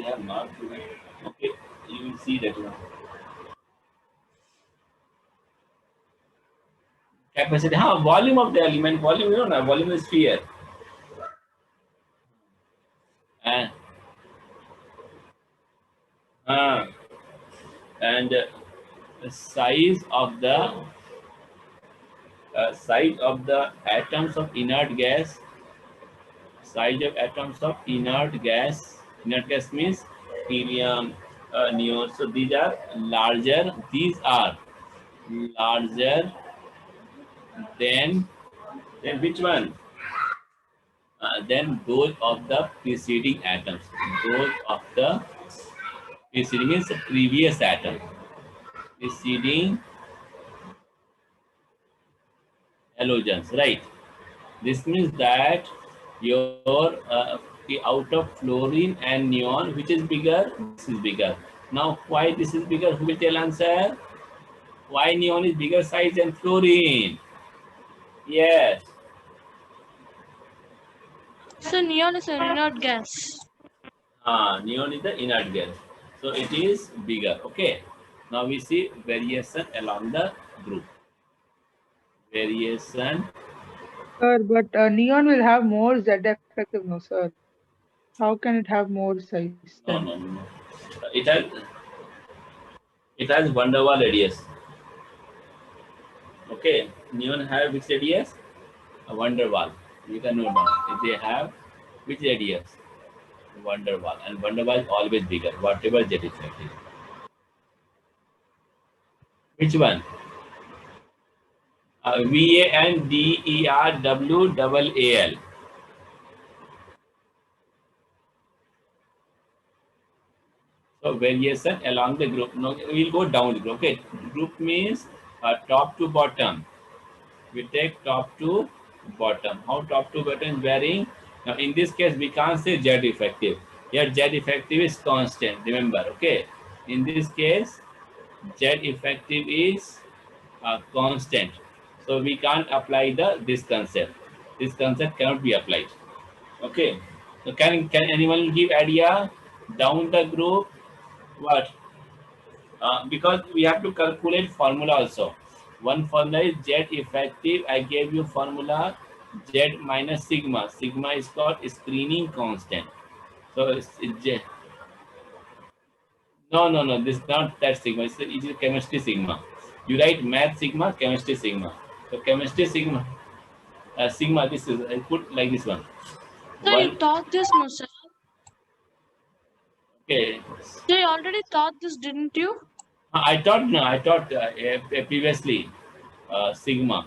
they have not given. Okay, you will see that one. Capacity, volume of the element, volume, volume is sphere. And uh, and the size of the atoms of inert gas, size of atoms of inert gas means helium, neon. So these are larger. These are larger than which one? Than those of the preceding atoms. Those of the preceding means the previous atom. Preceding halogens, right? This means that your out of fluorine and neon, which is bigger? This is bigger. Now, why this is bigger? Who will tell answer? Why neon is bigger size than fluorine? Yes. So neon is an inert gas. Neon is the inert gas. So it is bigger. Okay. Now we see variation along the group. Variation. Sir, but neon will have more Z effective, no, sir. How can it have more size No, then? no, no, no. It has van der Waal radius. Okay. Neon have which radius? A van der Waal. You can note down. If they have which radius? Van der Waal. And van der Waal is always bigger, whatever Z effect is. Which one? VA and DERWAAL. So variation along the group. No, we'll go down the group. Okay. Group means top to bottom. We take top to bottom. How top to bottom is varying? Now in this case we can't say Z effective. Here Z effective is constant. Remember, okay. In this case, Z effective is constant. So we can't apply this concept. This concept cannot be applied. Okay. So can anyone give idea down the group? What? Because we have to calculate formula also. One formula is Z effective. I gave you formula Z minus sigma. Sigma is called screening constant. So it's Z. No, no, no. This is not that sigma. It is chemistry sigma. You write math sigma, chemistry sigma. So chemistry sigma, sigma. This is I put like this one. So you taught this, no, sir? Okay. So you already taught this, didn't you? I taught no. I taught previously sigma.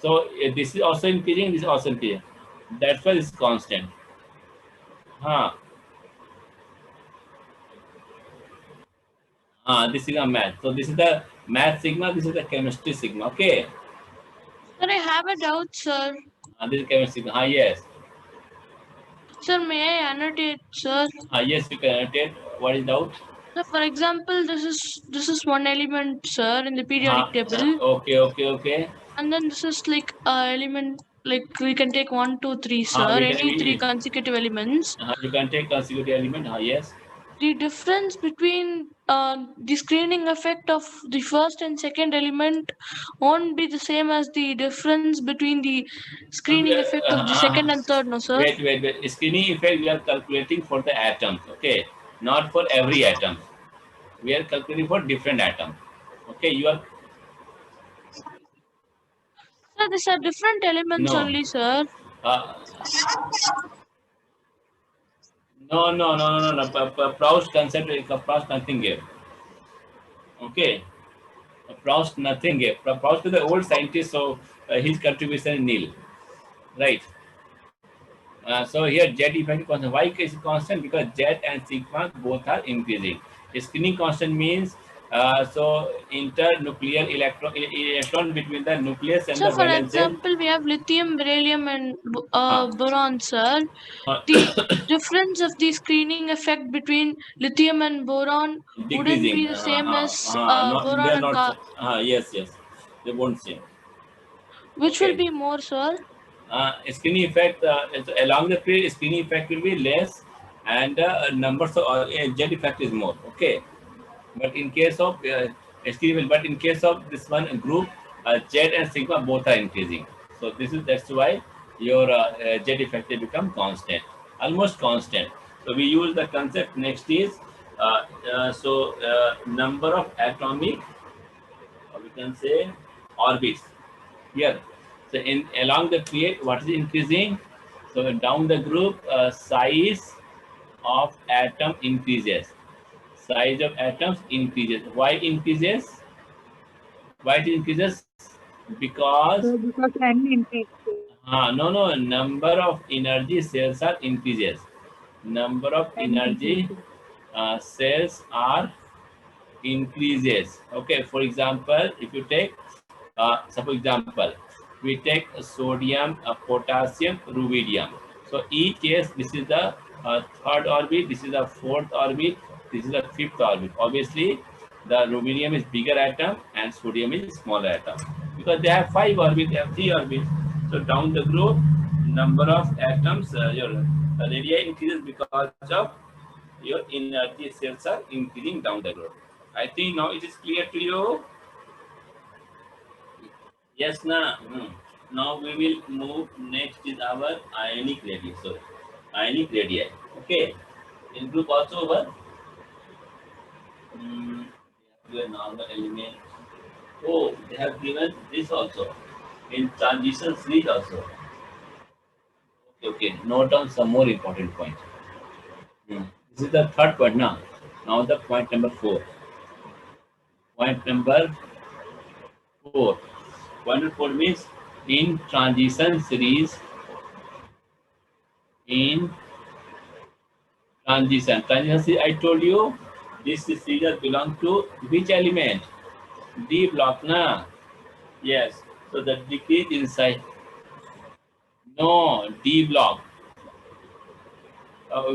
So this is also increasing. This is also increasing. That's why it's constant. Huh. This is a math. So this is the math sigma. This is the chemistry sigma. Okay. Sir, I have a doubt, sir. This is chemistry sigma. Yes. Sir, may I annotate, sir? Yes, you can annotate. What is doubt? So for example, this is one element, sir, in the periodic table. Okay, okay, okay. And then this is like element, like we can take 1, 2, 3, sir. Any three consecutive elements. You can take consecutive element. Yes. The difference between the screening effect of the first and second element won't be the same as the difference between the screening effect of the second and third, no, sir? Wait. Screening effect we are calculating for the atoms. Okay, not for every atom. We are calculating for different atoms. Okay, you are. Sir, these are different elements only, sir. No. Proust concept, Proust nothing gave. Okay, Proust nothing gave. Proust is the old scientist, so his contribution is nil, right? So here Z effect is constant. Why is it constant? Because Z and sigma both are increasing. Screening constant means so internuclear electron between the nucleus and so the for valence shell. example, we have lithium, beryllium, and boron, sir. The difference of the screening effect between lithium and boron wouldn't be the same as boron and yes, they won't same. Which will be more, sir? Screening effect along the period, screening effect will be less. and numbers of Z effect is more. Okay, but in case of but in case of this one group, Z and sigma both are increasing. So that's why your Z effective become constant, almost constant. So we use the concept. Next is number of atomic, we can say, orbits here. So in along the period, what is increasing? So down the group, size of atom increases. Size of atoms increases. Why increases? Why it increases? Because So because n increases. no, number of energy cells are increases. Number of N energy increases. cells are increases. Okay, for example, if you take, so for example, we take sodium, potassium, rubidium. So each case, this is the third orbit, this is the fourth orbit, this is the fifth orbit. Obviously, the rubidium is bigger atom and sodium is smaller atom because they have 5 orbits, they have 3 orbits. So down the group, number of atoms, your radii increases because of your energy cells are increasing down the road. I think now it is clear to you. Yes, na. Now we will move. Next is our ionic radii. So ionic radii. Okay. In group also over. Your normal element. Oh, they have given this also in transition series also. Okay, okay. Note down some more important point. This is the third point now. Now the point number 4. Point number 4. Point number 4 means in transition series, in transition series, I told you this series belong to which element? D block, na? Yes. So the decrease inside. No, D block.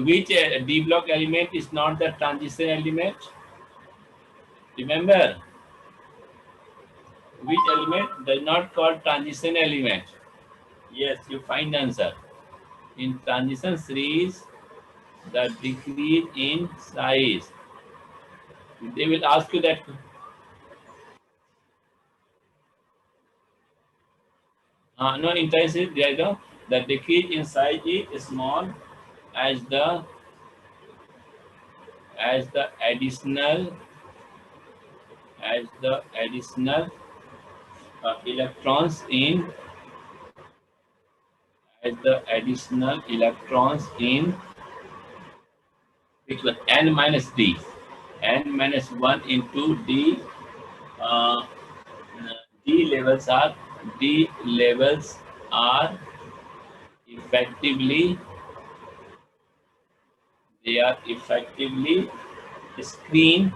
Which D block element is not the transition element? Remember, which element does not call transition element? Yes, you find the answer. In transition series, the decrease in size. They will ask you that. No, in transition series, there you go. The decrease in size is small as the additional electrons in which was n minus d, n minus 1 into d. uh, d levels are effectively screen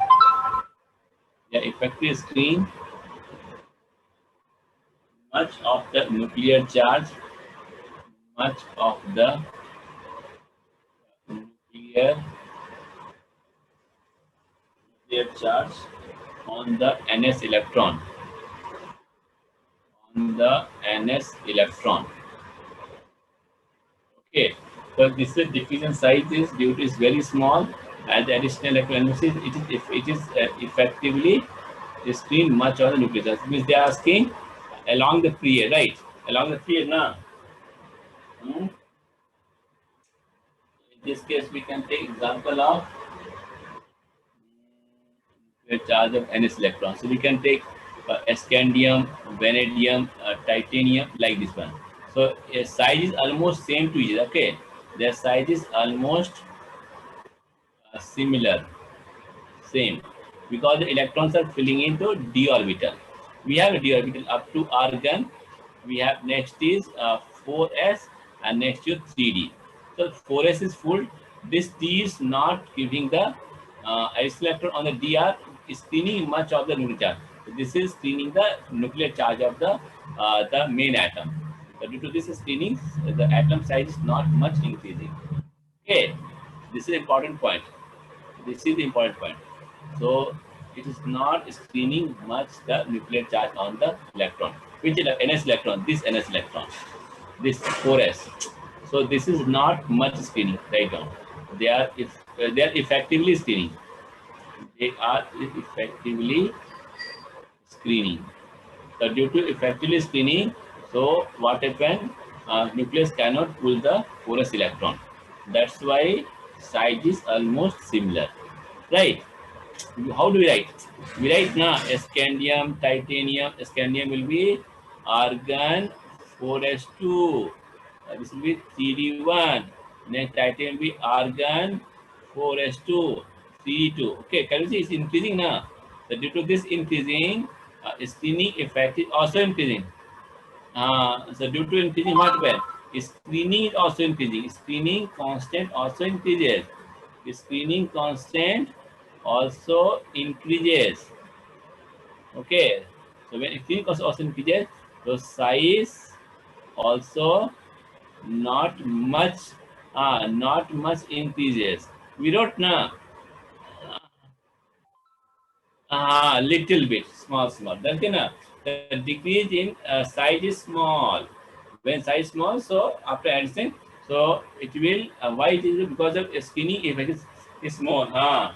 screen much of the nuclear charge, much of the nuclear charge on the ns electron, Okay, so this is diffusion size is due to is very small, and the additional electron it is effectively screen much of the nuclear charge. Means they are asking along the period, right? Along the period, na. In this case, we can take example of the charge of ns electron. So we can take scandium, vanadium, titanium, like this one. So size is almost same to each other. Okay, their size is almost similar, same, because the electrons are filling into d orbital. We have a d orbital up to argon. We have next is 4s and next is 3d. So 4s is full. This d is not giving the additional electron on the dr, is screening much of the nuclear charge. So this is screening the nuclear charge of the main atom. So due to this screening, the atom size is not much increasing. Okay, this is important point. This is the important point. So it is not screening much the nuclear charge on the electron. Which ns electron? This ns electron. This 4s. So this is not much screening right now. They are effectively screening. They are effectively screening. So due to effectively screening, so what happened? Nucleus cannot pull the porous electron. That's why size is almost similar, right? How do we write? We write na scandium, titanium. Scandium will be argon 4s2. This will be 3d1. Then titanium will be argon 4s2, 3d2. Okay, can you see it's increasing now? So due to this increasing, screening effect is also increasing. So due to increasing what happens? Screening is also increasing. Screening constant also increases. Screening constant also increases. Okay. So when screening constant also increases, the size also not not much increases. We wrote na little bit, small. That's na the decrease in size is small. When size small, so after addition, so it will why it is because of screening effect is small. Uh,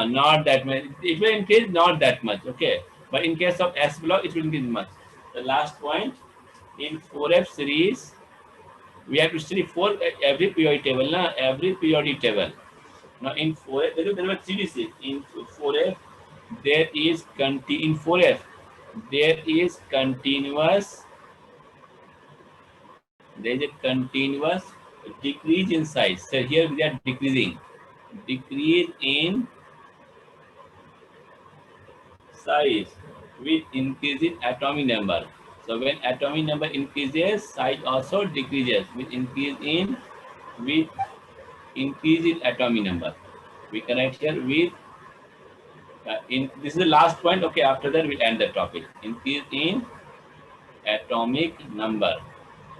not that much. It will increase not that much. Okay, but in case of S block, it will increase much. The last point in 4F series, we have to study every periodic table. Na every periodic table. Now in 4F, there were 3D. In 4F, there is in 4F, there is continuous. There is a continuous decrease in size. So here we are decreasing. Decrease in size with increase in atomic number. So when atomic number increases, size also decreases with increase in atomic number. We can write here with this is the last point. Okay, after that we'll end the topic. Increase in atomic number.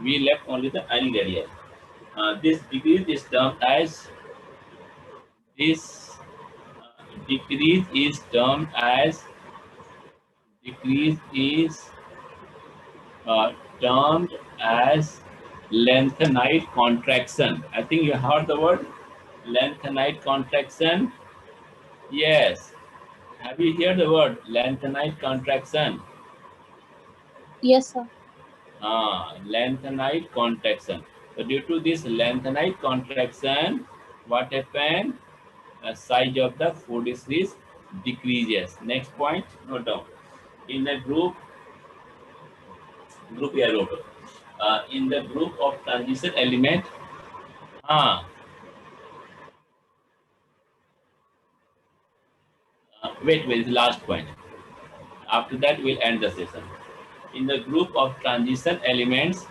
We left only the anti-radial. This decrease is termed as this decrease is termed as decrease is termed as lengthenite contraction. I think you heard the word lengthenite contraction. Yes. Have you heard the word lengthenite contraction? Yes, sir. Lengthenite contraction. So due to this lengthenite contraction, what happened? Size of the 4D series decreases. Next point, note down. In the group we are wrote. In the group of transition element, wait, the last point. After that, we'll end the session. In the group of transition elements,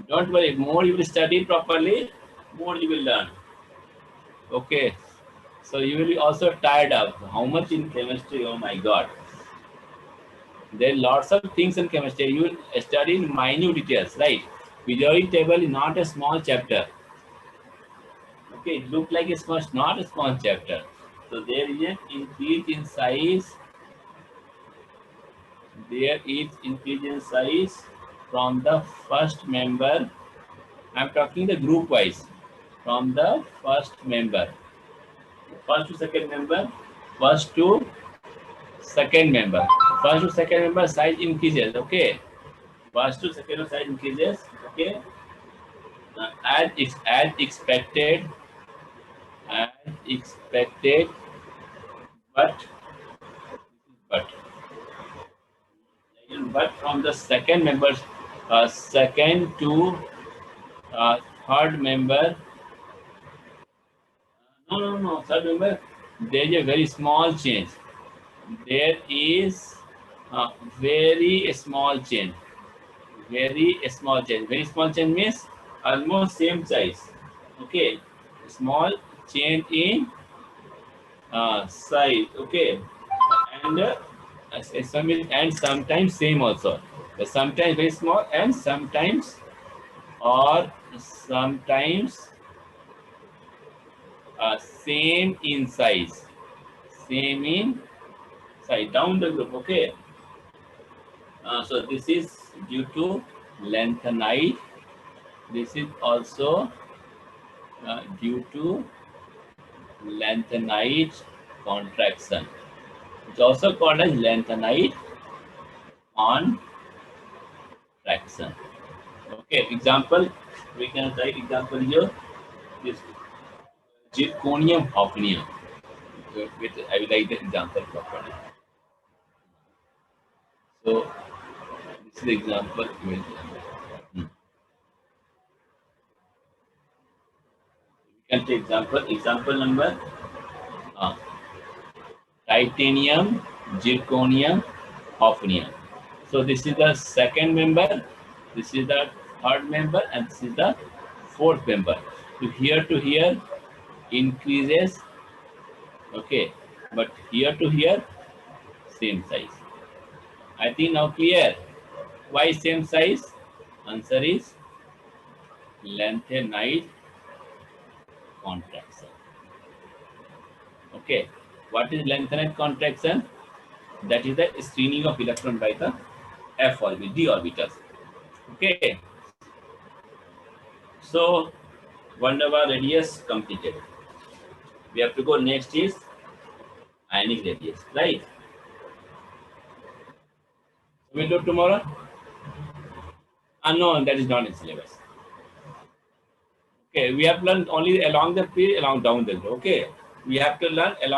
don't worry, more you will study properly, more you will learn. Okay. So you will be also tired of how much in chemistry, oh my God. There are lots of things in chemistry. You will study in minute details, right? Periodic table is not a small chapter. Okay, it looks like a small, not a small chapter. So there is an increase in size. There is increase in size from the first member. I'm talking the group wise. From the first member. First to second member. First to second member. First to second member size increases. Okay. First to second member size increases. Okay. As expected. As expected. But from the second member, second to third member. No. Third member, there is a very small change. There is a very small change. Very small change. Very small change means almost same size. Okay. Small change in size. Okay. And sometimes same also. Sometimes very small and sometimes same in size. Same in size. Down the group. Okay. So this is due to lanthanide. This is also due to lanthanide contraction. It's also called as lanthanide contraction. Okay, example, we can write example here. This zirconium hafnium. With I will write the example properly. So this is the example. You can take example. Example number titanium, zirconium, hafnium. So this is the second member, this is the third member, and this is the fourth member. So here to here increases, okay, but here to here same size. I think now clear. Why same size? Answer is lanthanide contraction. Okay, what is lanthanide contraction? That is the screening of electron by the f orbit, d orbitals. Okay, so van der Waals radius completed. We have to go next is ionic radius, right? We'll do tomorrow. No, that is not in syllabus. Okay, we have learned only along the field, along down the road. Okay, we have to learn along.